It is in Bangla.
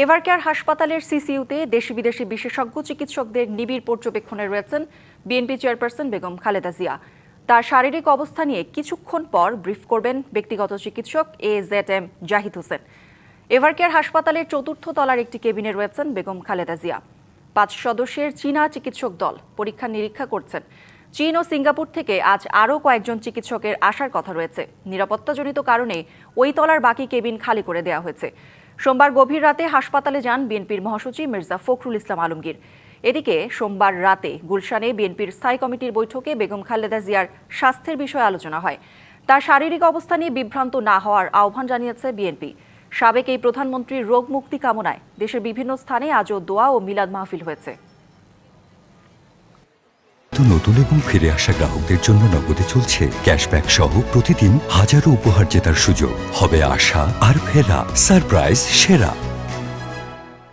এভারকেয়ার হাসপাতালের সিসিইউতে দেশি বিদেশি বিশেষজ্ঞ চিকিৎসকদের নিবিড় পর্যবেক্ষণে রয়েছেন বিএনপি চেয়ারপারসন বেগম খালেদা জিয়া। তার শারীরিক অবস্থা নিয়ে কিছুক্ষণ পর ব্রিফ করবেন ব্যক্তিগত চিকিৎসক AZM জাহিদ হোসেন। এভারকেয়ার হাসপাতালের চতুর্থ তলার একটি কেবিনে রয়েছেন বেগম খালেদা জিয়া। 5 সদস্যের চীনা চিকিৎসক দল পরীক্ষা নিরীক্ষা করছেন। চীন ও সিঙ্গাপুর থেকে আজ আরও কয়েকজন চিকিৎসকের আসার কথা রয়েছে। নিরাপত্তাজনিত কারণে ওই তলার বাকি কেবিন খালি করে দেওয়া হয়েছে। সোমবার গভীর রাতে হাসপাতালে যান বিএনপির মহাসচিব মির্জা ফখরুল ইসলাম আলমগীর। এদিকে সোমবার রাতে গুলশানে বিএনপির স্থায়ী কমিটির বৈঠকে বেগম খালেদা জিয়ার স্বাস্থ্যের বিষয়ে আলোচনা হয়। তার শারীরিক অবস্থা নিয়ে বিভ্রান্ত না হওয়ার আহ্বান জানিয়েছে বিএনপি। সাবেক এই প্রধানমন্ত্রীর রোগ মুক্তি কামনায় দেশের বিভিন্ন স্থানে আজও দোয়া ও মিলাদ মাহফিল হয়েছে। নতুন এবং ফিরে আসা গ্রাহকদের জন্য নগদে চলছে ক্যাশব্যাক সহ প্রতিদিন হাজারো উপহার জেতার সুযোগ। হবে আশা আর ফেরা সারপ্রাইজ সেরা।